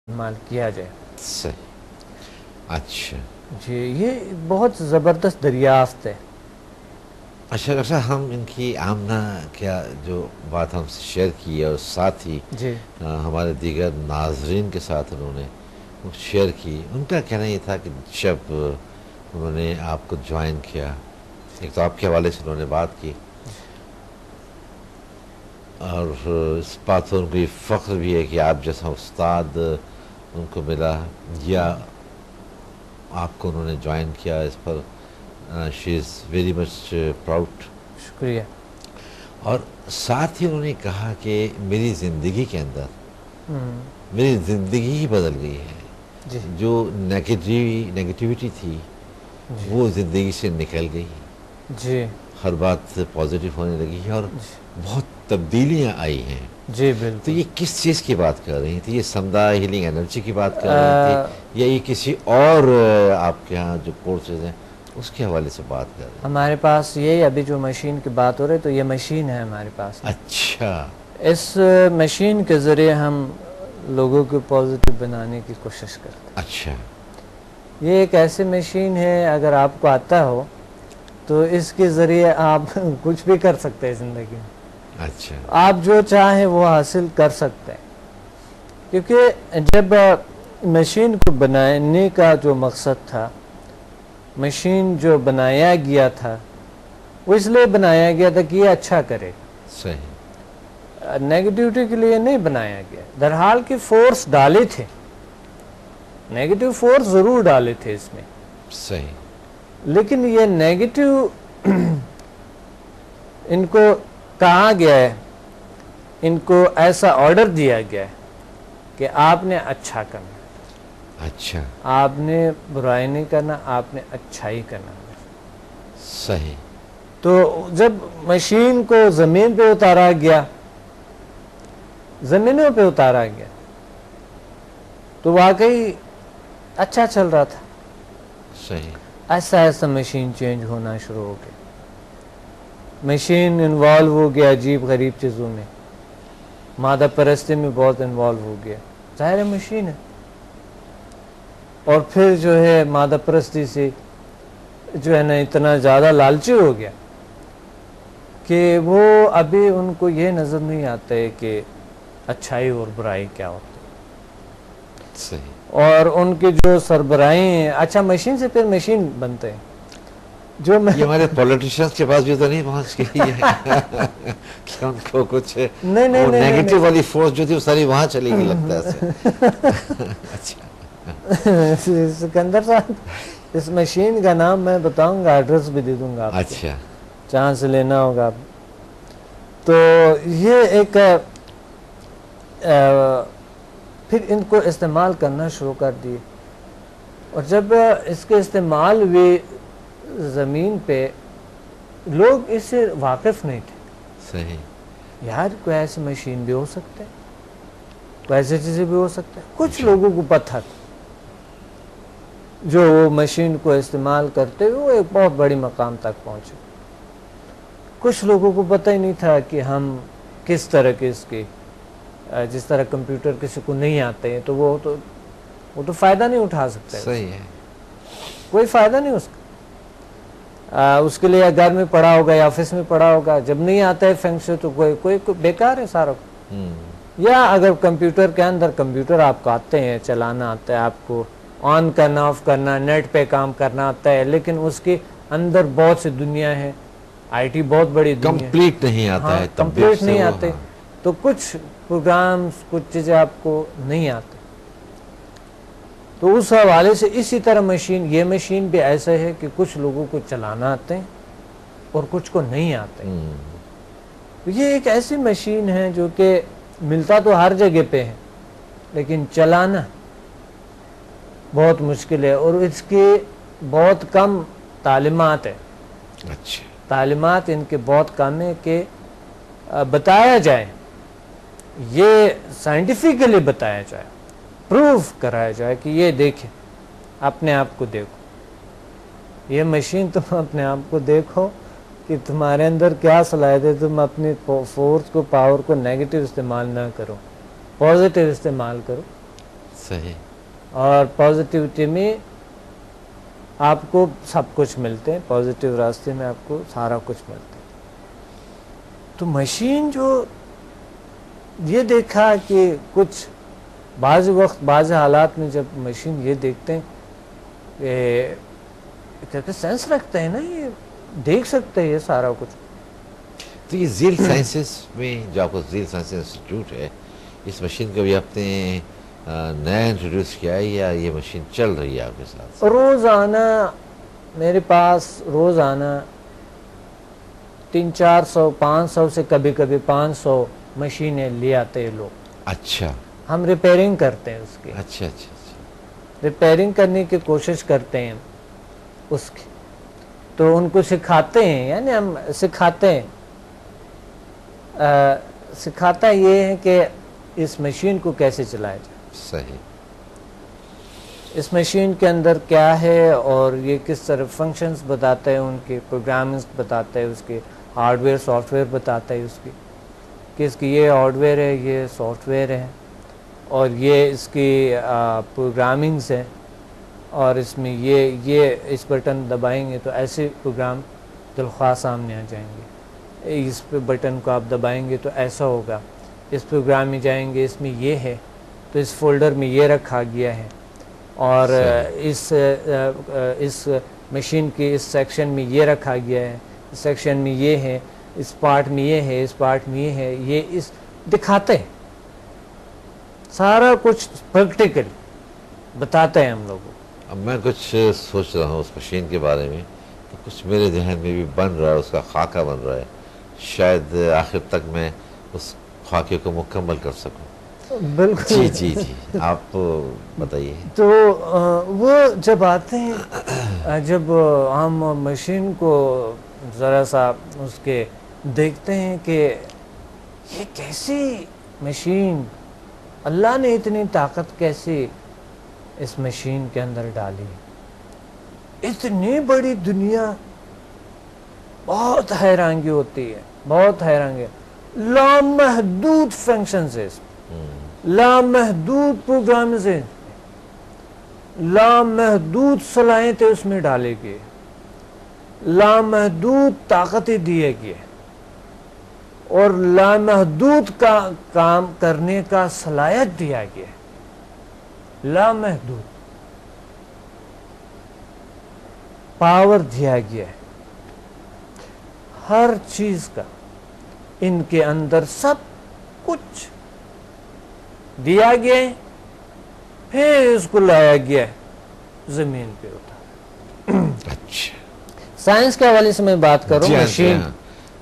استعمال کیا جائے. صحیح. اچھا جی یہ بہت زبردست دریافت ہے. اچھا ڈاکٹر صاحب، ہم ان کی آمنہ کیا جو بات ہم سے شیئر کی ہے اور ساتھ ہی جی ہمارے دیگر ناظرین کے ساتھ انہوں نے شیئر کی، ان کا کہنا یہ تھا کہ جب انہوں نے آپ کو جوائن کیا، ایک تو آپ کے حوالے سے انہوں نے بات کی، اور اس بات پر ان کو یہ فخر بھی ہے کہ آپ جیسا استاد ان کو ملا یا آپ کو انہوں نے جوائن کیا. اس پر شی از ویری مچ پراؤڈ. شکریہ. اور ساتھ ہی انہوں نے کہا کہ میری زندگی کے اندر میری زندگی ہی بدل گئی ہے. جی جو نیگیٹیوٹی تھی وہ زندگی سے نکل گئی. جی ہر بات پازیٹیو ہونے لگی ہے اور بہت تبدیلیاں آئی ہیں. جی تو بالکل. یہ کس چیز کی بات کر رہی تھی؟ یہ سمدھا ہیلنگ انرجی کی بات کر رہی تھی یا یہ کسی اور آپ کے ہاں جو کورسز ہیں اس کے حوالے سے بات کر رہے ہیں؟ ہمارے پاس یہ ابھی جو مشین کی بات ہو رہی ہے تو یہ مشین ہے ہمارے پاس. اچھا. اس مشین کے ذریعے ہم لوگوں کو پازیٹیو بنانے کی کوشش کرتے ہیں. اچھا. یہ ایک ایسی مشین ہے اگر آپ کو آتا ہو تو اس کے ذریعے آپ کچھ بھی کر سکتے ہیں زندگی میں. اچھا. آپ جو چاہیں وہ حاصل کر سکتے ہیں. کیونکہ جب مشین کو بنانے کا جو مقصد تھا، مشین جو بنایا گیا تھا وہ اس لیے بنایا گیا تھا کہ یہ اچھا کرے. صحیح. نیگیٹیوٹی کے لیے نہیں بنایا گیا. درحال کی فورس ڈالے تھے، نیگیٹیو فورس ضرور ڈالے تھے اس میں. صحیح. لیکن یہ نیگیٹیو ان کو کہا گیا ہے، ان کو ایسا آرڈر دیا گیا ہے کہ آپ نے اچھا کرنا. اچھا. آپ نے برائی نہیں کرنا، آپ نے اچھائی کرنا. صحیح. تو جب مشین کو زمین پہ اتارا گیا، زمینوں پہ اتارا گیا تو واقعی اچھا چل رہا تھا. صحیح. ایسا ایسا مشین چینج ہونا شروع ہو گیا. مشین انوالو ہو گیا عجیب غریب چیزوں میں، مادہ پرستی میں بہت انوالو ہو گیا. ظاہر مشین ہے. اور پھر جو ہے مادہ پرستی سے جو ہے نا اتنا زیادہ لالچی ہو گیا کہ وہ ابھی ان کو یہ نظر نہیں آتا ہے کہ اچھائی اور برائی کیا ہوتی ہے. صحیح. اور ان کی جو سربراہی ہیں، اچھا مشین سے پھر مشین بنتے ہیں. جو یہ ہمارے پولیٹیشینس کے پاس بھی تو نہیں پہنچ گئی ہے کہ ان کو کچھ وہ نیگیٹو والی فورس جو تھی وہ ساری وہاں چلی گئی لگتا ہے. اچھا. سکندر صاحب، اس مشین کا نام میں بتاؤں گا، ایڈریس بھی دے دوں گا آپ کو. اچھا. جہاں سے لینا ہوگا. تو یہ ایک پھر ان کو استعمال کرنا شروع کر دیے. اور جب اس کے استعمال ہوئے زمین پہ، لوگ اس سے واقف نہیں تھے. صحیح. یار کوئی ایسی مشین بھی ہو سکتا ہے، کوئی ایسی چیزیں بھی ہو سکتا ہے. کچھ لوگوں کو پتہ تھا جو وہ مشین کو استعمال کرتے ہوئے وہ ایک بہت بڑی مقام تک پہنچے. کچھ لوگوں کو پتہ ہی نہیں تھا کہ ہم کس طرح کے اس کے، جس طرح کمپیوٹر کسی کو نہیں آتے ہیں تو وہ تو فائدہ نہیں اٹھا سکتا ہے. صحیح ہے. کوئی فائدہ نہیں اس کا. اس کے لیے گھر میں پڑھا ہوگا یا آفس میں پڑھا ہوگا، جب نہیں آتا ہے فنکشن سے تو کوئی بیکار ہے سارا. یا اگر کمپیوٹر کے اندر کمپیوٹر آپ کو آتے ہیں، چلانا آتا ہے، آپ کو آن کرنا آف کرنا، نیٹ پہ کام کرنا آتا ہے، لیکن اس کے اندر بہت سی دنیا ہے، آئی ٹی بہت بڑی دنیا ہے، کمپلیٹ نہیں آتا ہے. کمپلیٹ نہیں آتے تو کچھ پروگرامز، کچھ چیزیں آپ کو نہیں آتے. تو اس حوالے سے اسی طرح یہ مشین بھی ایسا ہے کہ کچھ لوگوں کو چلانا آتے ہیں اور کچھ کو نہیں آتے. یہ ایک ایسی مشین ہے جو کہ ملتا تو ہر جگہ پہ ہے لیکن چلانا بہت مشکل ہے، اور اس کی بہت کم تعلیمات ہے. اچھا. تعلیمات ان کے بہت کم ہے کہ بتایا جائے، یہ سائنٹیفکلی بتایا جائے، پروف کرایا جائے کہ یہ دیکھیں، اپنے آپ کو دیکھو، یہ مشین تم اپنے آپ کو دیکھو کہ تمہارے اندر کیا صلاحیت ہے. تم اپنی فورس کو، پاور کو نیگیٹو استعمال نہ کرو، پازیٹیو استعمال کرو. صحیح اور پازیٹیوٹی میں آپ کو سب کچھ ملتے ہیں، پازیٹیو راستے میں آپ کو سارا کچھ ملتا ہے. تو مشین جو یہ دیکھا کہ کچھ بعض وقت بعض حالات میں جب مشین یہ دیکھتے ہیں کہ سینس رکھتے ہیں نا، یہ دیکھ سکتے ہیں یہ سارا کچھ. تو یہ ذیل سائنسز میں جو آپ کو ذیل سائنس انسٹیٹیوٹ ہے، اس مشین کو بھی آپ نے نیا انٹروڈیوس کیا ہے یا یہ مشین چل رہی ہے آپ کے ساتھ؟ روزانہ میرے پاس روزانہ 300-400 500 سے کبھی کبھی 500 مشینیں لے آتے ہیں لوگ. اچھا ہم ریپیرنگ کرتے ہیں اس کی، اچھا اچھا اچھا. ریپیرنگ کرنے کی کوشش کرتے ہیں اس کی. تو ان کو سکھاتے ہیں، یعنی ہم سکھاتے ہیں. سکھاتا یہ ہے کہ اس مشین کو کیسے چلایا جائے، صحیح. اس مشین کے اندر کیا ہے اور یہ کس طرح فنکشنز بتاتا ہے، ان کے پروگرامنگز بتاتا ہے، اس کے ہارڈ ویئر سافٹ ویئر بتاتا ہے، اس کی کہ اس کی یہ ہارڈ ویئر ہے، یہ سافٹ ویئر ہے، اور یہ اس کی پروگرامنگز ہیں، اور اس میں یہ اس بٹن دبائیں گے تو ایسے پروگرام دلخواہ سامنے آ جائیں گے. اس پہ بٹن کو آپ دبائیں گے تو ایسا ہوگا. اس پروگرام میں جائیں گے، اس میں یہ ہے تو اس فولڈر میں یہ رکھا گیا ہے، اور اس مشین کے اس سیکشن میں یہ رکھا گیا ہے، اس سیکشن میں یہ ہے، اس پارٹ میں یہ ہے، اس پارٹ میں یہ ہے. یہ اس دکھاتے ہیں سارا کچھ، پریکٹیکل بتاتے ہیں ہم لوگوں. اب میں کچھ سوچ رہا ہوں اس مشین کے بارے میں، تو کچھ میرے ذہن میں بھی بن رہا ہے، اس کا خاکہ بن رہا ہے. شاید آخر تک میں اس خاکے کو مکمل کر سکوں. بالکل. جی جی جی آپ بتائیے. تو وہ جب آتے ہیں، جب ہم مشین کو ذرا سا اس کے دیکھتے ہیں کہ یہ کیسی مشین، اللہ نے اتنی طاقت کیسی اس مشین کے اندر ڈالی، اتنی بڑی دنیا. بہت حیرانگی ہوتی ہے، بہت حیرانگی. لامحدود فنکشنز ہیں، لامحدود پروگرامز ہیں، لامحدود صلاحیتیں اس میں ڈالے گئے، لامحدود طاقتیں دیے گئے، اور لامحدود کام کرنے کا صلاحیت دیا گیا. لامحدود پاور دیا گیا ہے ہر چیز کا. ان کے اندر سب کچھ دیا گیا ہے، پھر اس کو لایا گیا ہے زمین پہ اتارا. اچھا، سائنس کے حوالے سے میں بات کروں. مشین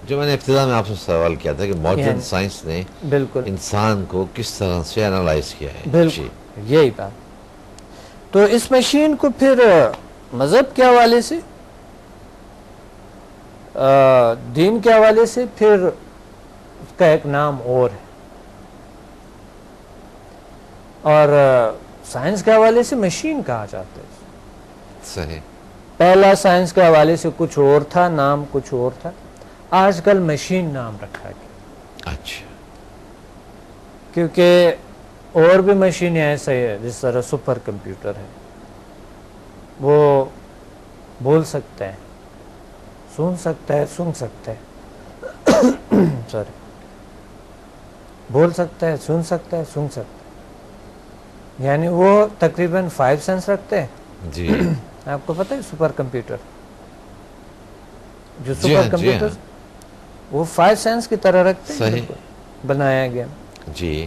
جو میں نے ابتدا میں آپ سے سوال کیا تھا کہ ماڈرن سائنس نے بالکل انسان کو کس طرح سے انالائز کیا ہے. بالکل یہی بات. تو اس مشین کو پھر مذہب کے حوالے سے، دین کے حوالے سے، پھر اس کا ایک نام اور ہے، اور سائنس کے حوالے سے مشین کہا جاتا ہے. صحیح. پہلا سائنس کے حوالے سے کچھ اور تھا، نام کچھ اور تھا. آج کل مشین نام رکھا گیا. اچھا. کیونکہ اور بھی مشینیں ایسے ہیں، جس طرح سپر کمپیوٹر ہے، وہ بول سکتا ہے، سن سکتا ہے، سن سکتا ہے سوری بول سکتا ہے، سن سکتا ہے، سن سکتا ہے. یعنی وہ تقریباً 5 سینس رکھتے ہیں. جی آپ کو پتہ ہے سپر کمپیوٹر، جو سپر کمپیوٹر وہ 5 سینس کی طرح رکھتے ہیں. صحیح بنایا گیا. جی.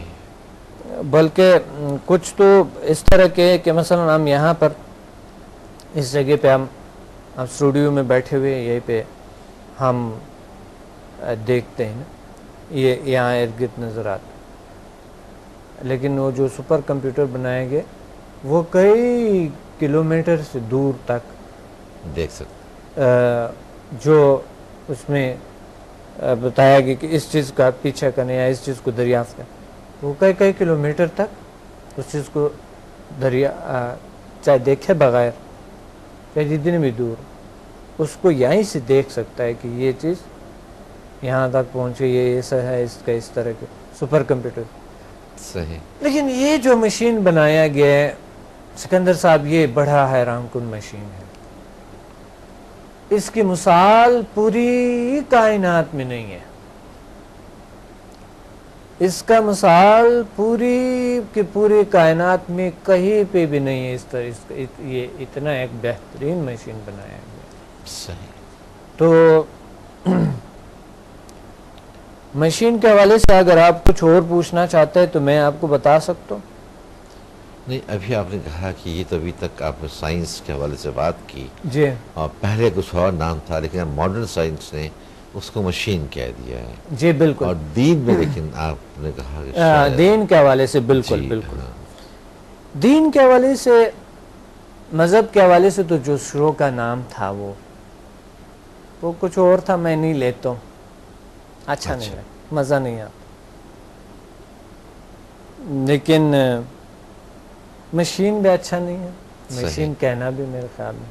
بلکہ کچھ تو اس طرح کے کہ مثلا ہم یہاں پر اس جگہ پہ ہم اسٹوڈیو میں بیٹھے ہوئے، یہیں پہ ہم دیکھتے ہیں نا، یہ یہاں ارد گرد نظر آتا. لیکن وہ جو سپر کمپیوٹر بنائے گئے وہ کئی کلومیٹر سے دور تک دیکھ سکتے، جو اس میں بتایا گیا کہ اس چیز کا پیچھا کرنے یا اس چیز کو دریافت کریں، وہ کئی کلومیٹر تک اس چیز کو چاہے دیکھے بغیر، چاہے جتنے بھی دور، اس کو یہیں سے دیکھ سکتا ہے کہ یہ چیز یہاں تک پہنچے، یہ ایسا ہے، اس کا اس طرح کے سپر کمپیوٹر. صحیح. لیکن یہ جو مشین بنایا گیا ہے سکندر صاحب، یہ بڑا حیران کن مشین ہے. اس کی مثال پوری کائنات میں نہیں ہے. اس کا مثال پوری کی پوری کائنات میں کہیں پہ بھی نہیں ہے. اس طرح یہ اتنا ایک بہترین مشین بنایا گیا. صحیح. تو مشین کے حوالے سے اگر آپ کچھ اور پوچھنا چاہتے ہیں تو میں آپ کو بتا سکتا ہوں. نہیں، ابھی آپ نے کہا کہ یہ تو ابھی تک آپ نے سائنس کے حوالے سے بات کی، جی اور پہلے کچھ اور نام تھا، لیکن ماڈرن سائنس نے اس کو مشین کہہ دیا ہے. جی بالکل. اور دین میں لیکن آپ نے کہا کہ شاید دین کے حوالے سے بالکل جی، بالکل. ہاں. دین کے حوالے سے، مذہب کے حوالے سے تو جو شروع کا نام تھا وہ کچھ اور تھا. میں نہیں لیتا ہوں، اچھا نہیں ہے، مزہ نہیں آتا. لیکن مشین بھی اچھا نہیں ہے، مشین کہنا بھی میرے خیال میں.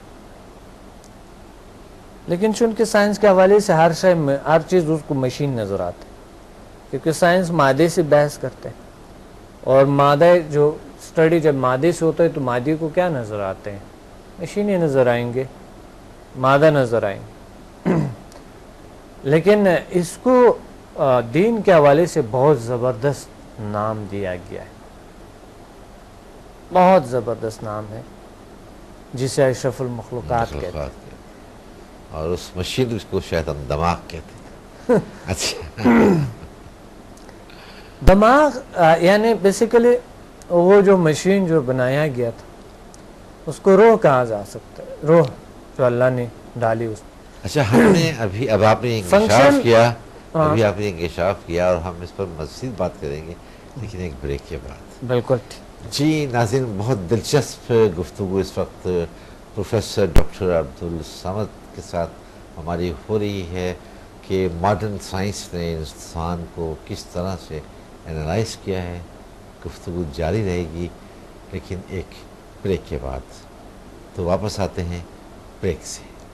لیکن چونکہ سائنس کے حوالے سے ہر چیز اس کو مشین نظر آتی ہے، کیونکہ سائنس مادے سے بحث کرتے ہیں، اور مادہ جو اسٹڈی جب مادے سے ہوتا ہے تو مادے کو کیا نظر آتے ہیں؟ مشینیں نظر آئیں گے، مادہ نظر آئیں گے. لیکن اس کو دین کے حوالے سے بہت زبردست نام دیا گیا ہے، بہت زبردست نام ہے، جسے اشرف المخلوقات کہتے ہیں. اور اس مشین کو شاید ہم دماغ کہتے ہیں. اچھا. دماغ یعنی بیسیکلی وہ جو مشین جو بنایا گیا تھا اس کو روح کہا جا سکتا ہے، روح جو اللہ نے ڈالی اس. اچھا، ہم نے اب آپ نے انکشاف کیا، ابھی آپ نے انکشاف کیا، اور ہم اس پر مزید بات کریں گے، لیکن ایک بریک کے بعد. بالکل. جی ناظرین، بہت دلچسپ گفتگو اس وقت پروفیسر ڈاکٹر عبدالصمد کے ساتھ ہماری ہو رہی ہے کہ ماڈرن سائنس نے انسان کو کس طرح سے اینالائز کیا ہے. گفتگو جاری رہے گی، لیکن ایک بریک کے بعد. تو واپس آتے ہیں بریک سے.